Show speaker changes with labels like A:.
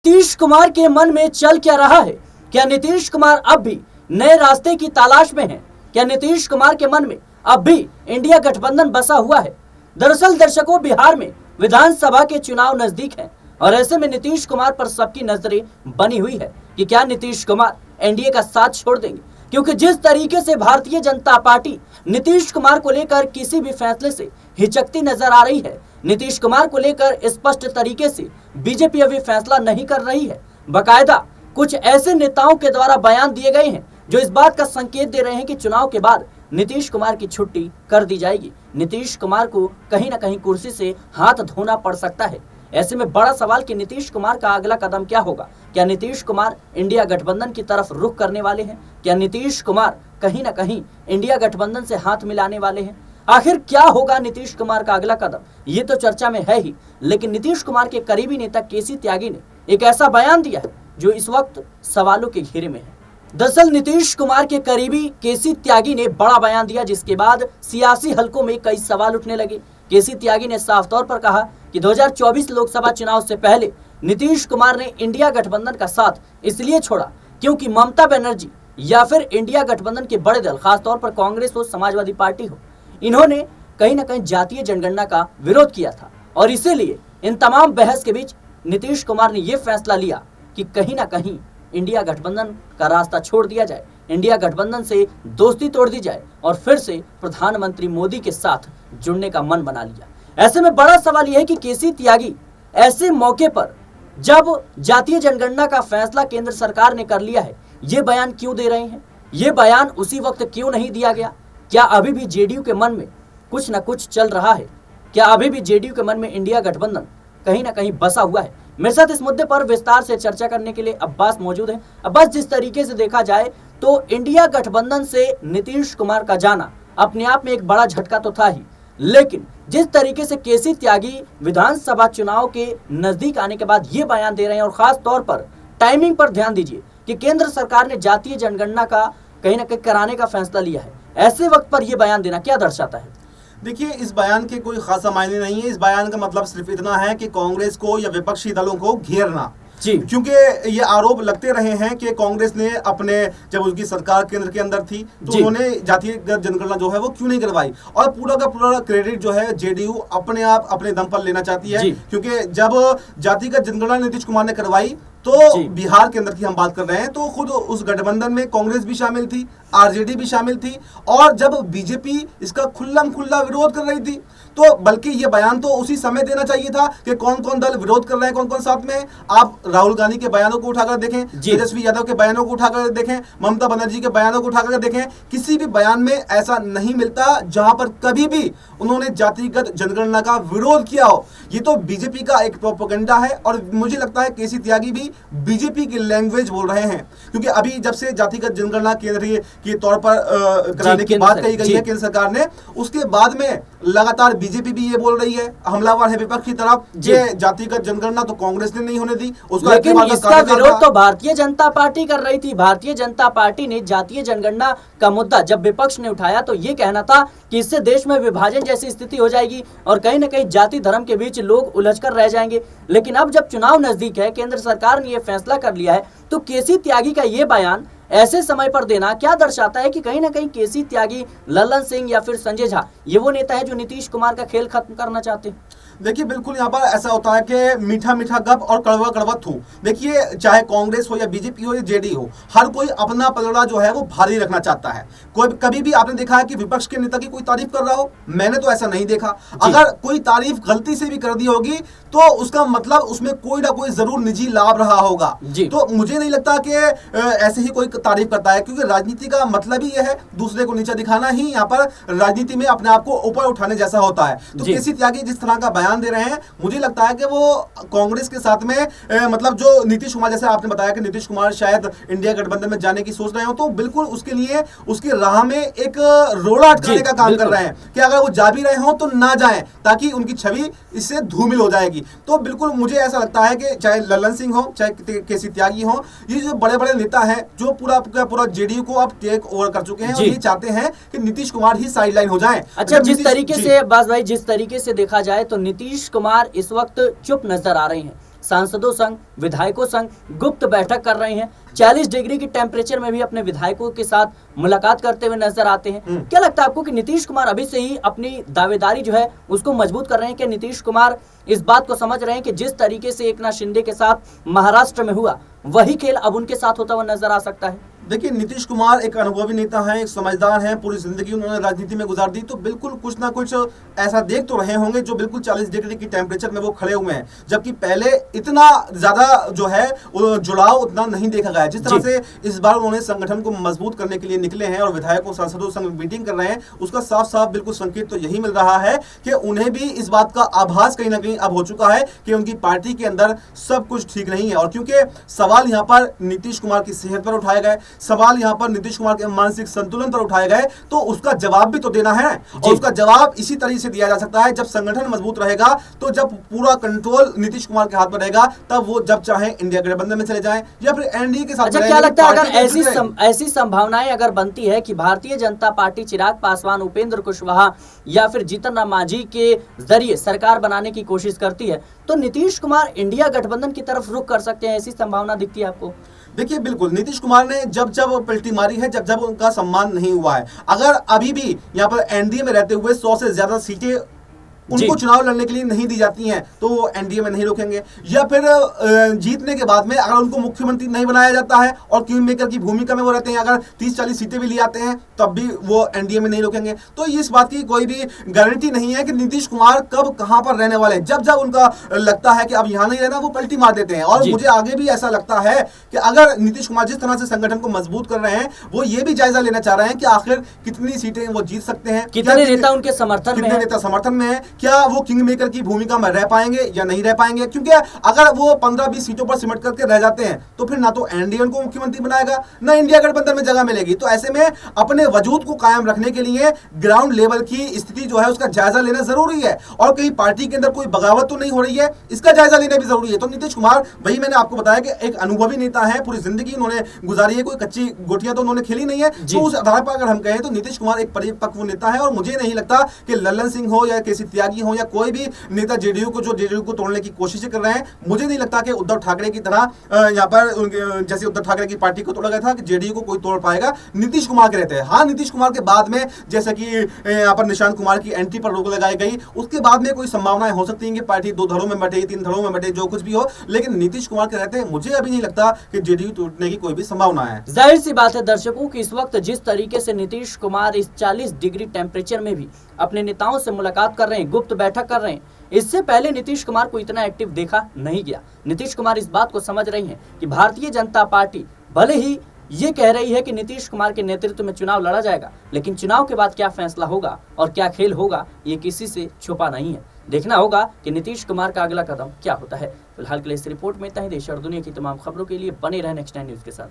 A: नीतीश कुमार के मन में चल क्या रहा है? क्या नीतीश कुमार अब भी नए रास्ते की तलाश में हैं? क्या नीतीश कुमार के मन में अब भी इंडिया गठबंधन बसा हुआ है? दरअसल दर्शकों, बिहार में विधानसभा के चुनाव नजदीक हैं और ऐसे में नीतीश कुमार पर सबकी नजरें बनी हुई है कि क्या नीतीश कुमार एनडीए का साथ छोड़ देंगे, क्योंकि जिस तरीके से भारतीय जनता पार्टी नीतीश कुमार को लेकर किसी भी फैसले से हिचकती नजर आ रही है। नीतीश कुमार को लेकर स्पष्ट तरीके से बीजेपी अभी फैसला नहीं कर रही है। बकायदा कुछ ऐसे नेताओं के द्वारा बयान दिए गए हैं जो इस बात का संकेत दे रहे हैं कि चुनाव के बाद नीतीश कुमार की छुट्टी कर दी जाएगी। नीतीश कुमार को कहीं ना कहीं कुर्सी से हाथ धोना पड़ सकता है। ऐसे में बड़ा सवाल कि नीतीश कुमार का अगला कदम क्या होगा? क्या नीतीश कुमार इंडिया गठबंधन की तरफ रुख करने वाले हैं? क्या नीतीश कुमार कहीं ना कहीं इंडिया गठबंधन से हाथ मिलाने वाले हैं? आखिर क्या होगा नीतीश कुमार का अगला कदम? ये तो चर्चा में है ही, लेकिन नीतीश कुमार के करीबी नेता केसी त्यागी ने एक ऐसा बयान दिया है जो इस वक्त सवालों के घेरे में है। दरअसल नीतीश कुमार के करीबी केसी त्यागी ने बड़ा बयान दिया, जिसके बाद सियासी हलकों में कई सवाल उठने लगे। केसी त्यागी ने साफ तौर पर कहा कि 2024 लोकसभा चुनाव से पहले नीतीश कुमार ने इंडिया गठबंधन का साथ इसलिए छोड़ा क्योंकि ममता बनर्जी या फिर इंडिया गठबंधन के बड़े दल, खासतौर पर कांग्रेस हो, समाजवादी पार्टी हो, इन्होंने कहीं ना कहीं जातीय जनगणना का विरोध किया था और इसीलिए इन तमाम बहस के बीच नीतीश कुमार ने यह फैसला लिया कि कहीं ना कहीं इंडिया गठबंधन का रास्ता छोड़ दिया जाए, इंडिया गठबंधन से दोस्ती तोड़ दी जाए और फिर से प्रधानमंत्री मोदी के साथ जुड़ने का मन बना लिया। ऐसे में बड़ा सवाल यह है कि केसी त्यागी ऐसे मौके पर, जब जातीय जनगणना का फैसला केंद्र सरकार ने कर लिया है, ये बयान क्यों दे रहे हैं? ये बयान उसी वक्त क्यों नहीं दिया गया? क्या अभी भी जेडीयू के मन में कुछ न कुछ चल रहा है? क्या अभी भी जेडीयू के मन में इंडिया गठबंधन कहीं ना कहीं बसा हुआ है? मेरे साथ इस मुद्दे पर विस्तार से चर्चा करने के लिए अब्बास मौजूद हैं। अब्बास, जिस तरीके से देखा जाए तो इंडिया गठबंधन से नीतीश कुमार का जाना अपने आप में एक बड़ा झटका तो था ही, लेकिन जिस तरीके से केसी त्यागी विधानसभा चुनाव के नजदीक आने के बाद ये बयान दे रहे हैं और खास तौर पर टाइमिंग पर ध्यान दीजिए कि केंद्र सरकार ने जातीय जनगणना का कहीं ना कहीं कराने का फैसला लिया है, ऐसे वक्त पर यह बयान देना क्या दर्शाता है?
B: देखिए, इस बयान के कोई खासा मायने नहीं है। इस बयान का मतलब सिर्फ इतना है कि कांग्रेस को या विपक्षी दलों को घेरना, क्योंकि ये आरोप लगते रहे हैं कि कांग्रेस ने अपने, जब उसकी सरकार केंद्र के अंदर थी तो उन्होंने जातीय जनगणना जो है वो क्यों नहीं करवाई, और पूरा का पूरा क्रेडिट जो है जेडीयू अपने आप अपने दम पर लेना चाहती है, क्योंकि जब जातिगत जनगणना नीतीश कुमार ने करवाई तो बिहार के अंदर की हम बात कर रहे हैं, तो खुद उस गठबंधन में कांग्रेस भी शामिल थी, आरजेडी भी शामिल थी, और जब बीजेपी इसका खुल्लम खुल्ला विरोध कर रही थी, तो बल्कि ये बयान तो उसी समय देना चाहिए था कि कौन कौन दल विरोध कर रहे हैं, कौन कौन साथ में है। आप राहुल गांधी के बयानों को उठाकर देखें, तेजस्वी यादव के बयानों को उठाकर देखें, ममता बनर्जी के बयानों को उठाकर देखें, किसी भी बयान में ऐसा नहीं मिलता जहां पर कभी भी उन्होंने जातिगत जनगणना का विरोध किया हो। ये तो बीजेपी का एक प्रोपेगेंडा है, और मुझे लगता है केसी त्यागी भी बीजेपी की लैंग्वेज बोल रहे हैं, क्योंकि अभी जब से जातिगत जनगणना केंद्रीय के तौर पर कराने की बात कही गई है केंद्र सरकार ने, उसके बाद में लगातार बीजेपी भी ये बोल रही है, हमलावर है विपक्ष की तरफ, ये जातिगत जनगणना तो कांग्रेस ने नहीं होने दी, उसका
A: लेकिन इसका विरोध तो भारतीय जनता पार्टी कर रही थी। भारतीय जनता पार्टी ने जातीय जनगणना का मुद्दा जब विपक्ष ने उठाया तो ये कहना था कि इससे देश में विभाजन जैसी स्थिति हो जाएगी और कहीं न कहीं जाति धर्म के बीच लोग उलझकर रह जाएंगे। लेकिन अब जब चुनाव नजदीक है, केंद्र सरकार ने यह फैसला कर लिया है, तो केसी त्यागी का ये बयान ऐसे समय पर देना क्या दर्शाता है कि कहीं ना कहीं केसी त्यागी, ललन सिंह या फिर संजय झा ये वो नेता है जो नीतीश कुमार का खेल खत्म करना चाहते हैं?
B: देखिए, बिल्कुल यहाँ पर ऐसा होता है कि मीठा मीठा गप और कड़वा कड़वा थू। देखिए, चाहे कांग्रेस हो या बीजेपी हो या जेडीयू हो, हर कोई अपना पलड़ा जो है वो भारी रखना चाहता है। कोई कभी भी आपने देखा है कि विपक्ष के नेता की कोई तारीफ कर रहा हो? मैंने तो ऐसा नहीं देखा। अगर कोई तारीफ गलती से भी कर दी होगी तो उसका मतलब उसमें कोई ना कोई जरूर निजी लाभ रहा होगा। तो मुझे नहीं लगता कि ऐसे ही कोई तारीफ करता है, क्योंकि राजनीति का मतलब ही यह है दूसरे को नीचा दिखाना ही यहाँ पर राजनीति में अपने आप को ऊपर उठाने जैसा होता है। तो केसी त्यागी जिस तरह का बयान दे रहे हैं, मुझे लगता है कि वो कांग्रेस के साथ में मतलब जो नीतीश कुमार, जैसे आपने बताया कि नीतीश कुमार शायद इंडिया गठबंधन में जाने की सोच रहे हो, तो बिल्कुल उसके लिए उसकी राह में एक रोड़ा अटकाने का काम कर रहे हैं कि अगर वो जा भी रहे हो तो ना जाएं, ताकि उनकी छवि इससे धूमिल हो जाएगी। तो बिल्कुल मुझे ऐसा लगता है कि चाहे ललन सिंह हो, चाहे केसी त्यागी हो, ये जो बड़े बड़े नेता हैं जो पूरा जेडीयू को अब टेक ओवर कर चुके हैं और ये चाहते हैं कि नीतीश कुमार ही साइडलाइन हो जाएं।
A: अच्छा, जिस तरीके से अब्बास भाई, जिस तरीके से देखा जाए तो नीतीश कुमार इस वक्त चुप नजर आ रहे हैं। सांसदों संग, विधायकों संग गुप्त बैठक कर रहे हैं। 40 डिग्री की टेम्परेचर में भी अपने विधायकों के साथ मुलाकात करते हुए नजर आते हैं। क्या लगता है आपको कि नीतीश कुमार अभी से ही अपनी दावेदारी जो है उसको मजबूत कर रहे हैं? कि नीतीश कुमार इस बात को समझ रहे हैं कि जिस तरीके से एकनाथ शिंदे के साथ महाराष्ट्र में हुआ वही खेल अब उनके साथ होता हुआ नजर आ सकता है?
B: देखिए, नीतीश कुमार एक अनुभवी नेता है, एक समझदार है, पूरी जिंदगी उन्होंने राजनीति में गुजार दी, तो बिल्कुल कुछ ना कुछ ऐसा देख तो रहे होंगे जो बिल्कुल 40 डिग्री की टेम्परेचर में वो खड़े हुए हैं। जबकि पहले इतना ज्यादा जो है जुड़ाव उतना नहीं देखा गया। जिस तरह से इस बार उन्होंने संगठन को मजबूत करने के लिए निकले हैं और विधायकों सांसदों संग मीटिंग कर रहे हैं, उसका साफ साफ बिल्कुल संकेत तो यही मिल रहा है कि उन्हें भी इस बात का आभास कहीं ना कहीं अब हो चुका है कि उनकी पार्टी के अंदर सब कुछ ठीक नहीं है। और क्योंकि सवाल यहाँ पर नीतीश कुमार की सेहत पर उठाए गए, सवाल यहाँ पर नीतीश कुमार के मानसिक संतुलन पर उठाए गए, तो उसका जवाब भी तो देना है। और उसका जवाब इसी तरीके से दिया जा सकता है जब संगठन मजबूत रहेगा, तो जब पूरा कंट्रोल नीतीश कुमार के हाथ में रहेगा, तब वो जब चाहे इंडिया गठबंधन में चले जाएं या फिर एनडीए के साथ।
A: अच्छा, क्या लगता है अगर ऐसी संभावनाएं अगर बनती है कि भारतीय जनता पार्टी चिराग पासवान, उपेंद्र कुशवाहा या फिर जीतन राम मांझी के जरिए सरकार बनाने की कोशिश करती है, तो नीतीश कुमार इंडिया गठबंधन की तरफ रुख कर सकते हैं? ऐसी संभावना दिखती है आपको?
B: देखिए, बिल्कुल नीतीश कुमार ने जब पलटी मारी है, जब उनका सम्मान नहीं हुआ है, अगर अभी भी यहाँ पर एनडीए में रहते हुए 100 से ज्यादा सीटें उनको चुनाव लड़ने के लिए नहीं दी जाती हैं, तो वो एनडीए में नहीं रोकेंगे। या फिर जीतने के बाद में अगर उनको मुख्यमंत्री नहीं बनाया जाता है और किंग मेकर की भूमिका में वो रहते हैं, अगर 30-40 सीटें भी ले आते हैं, तब भी वो एनडीए में नहीं रोकेंगे। तो इस बात की कोई भी गारंटी नहीं है कि नीतीश कुमार कब कहां पर रहने वाले हैं। जब उनका लगता है कि अब यहां नहीं रहना, वो पलटी मार देते हैं। और मुझे आगे भी ऐसा लगता है कि अगर नीतीश कुमार जिस तरह से संगठन को मजबूत कर रहे हैं, वो ये भी जायजा लेना चाह रहे हैं कि आखिर कितनी सीटें वो जीत सकते हैं,
A: कितने नेता उनके समर्थन में,
B: कितने नेता समर्थन में है, क्या वो किंग मेकर की भूमिका में रह पाएंगे या नहीं रह पाएंगे। क्योंकि अगर वो 15-20 सीटों पर सिमट करके रह जाते हैं, तो फिर ना तो एनडीए उनको मुख्यमंत्री बनाएगा, ना इंडिया गठबंधन में जगह मिलेगी। तो ऐसे में अपने वजूद को कायम रखने के लिए ग्राउंड लेवल की स्थिति जो है उसका जायजा लेना जरूरी है। और कहीं पार्टी के अंदर कोई बगावत तो नहीं हो रही है, इसका जायजा लेना भी जरूरी है। तो नीतीश कुमार, वही मैंने आपको बताया कि एक अनुभवी नेता है, पूरी जिंदगी उन्होंने गुजारी है, कोई कच्ची गोटियां तो उन्होंने खेली नहीं है। तो उस आधार पर अगर हम कहें तो नीतीश कुमार एक परिपक्व नेता है। और मुझे नहीं लगता कि लल्लन सिंह हो या केसी त्यागी हो या कोई भी नेता जेडीयू को तोड़ने की कोशिशें कर रहे हैं, मुझे नहीं लगता कि उद्धव ठाकरे की तरह यहाँ पर जैसे उद्धव ठाकरे की पार्टी को तोड़ा गया था कि जेडीयू को कोई तोड़ पाएगा। नीतीश कुमार के रहते हैं। हाँ, नीतीश कुमार के बाद में जैसे कि यहाँ पर निशांत कुमार की एंट्री पर रोक लगाई गई, उसके बाद में कोई संभावनाएं हो सकती हैं कि पार्टी 2 धड़ों में बटे, 3 धड़ों में बटे, जो कुछ भी हो, लेकिन नीतीश कुमार के रहते हैं मुझे अभी नहीं लगता कि जेडीयू टूटने की कोई भी संभावना है।
A: जाहिर सी बात है दर्शकों कि इस वक्त जिस तरीके से नीतीश कुमार इस 40 डिग्री टेम्परेचर में भी अपने नेताओं से मुलाकात कर रहे हैं, गुप्त बैठक कर रहे हैं, इससे पहले नीतीश कुमार को इतना एक्टिव देखा नहीं गया। नीतीश कुमार इस बात को समझ रही हैं कि भारतीय जनता पार्टी भले ही ये कह रही है कि नीतीश कुमार के नेतृत्व में चुनाव लड़ा जाएगा, लेकिन चुनाव के बाद क्या फैसला होगा और क्या खेल होगा, ये किसी से छुपा नहीं है। देखना होगा कि नीतीश कुमार का अगला कदम क्या होता है। फिलहाल के लिए इस रिपोर्ट में इतना ही। देश और दुनिया की तमाम खबरों के लिए बने रहें नेक्स्ट 9 न्यूज के साथ।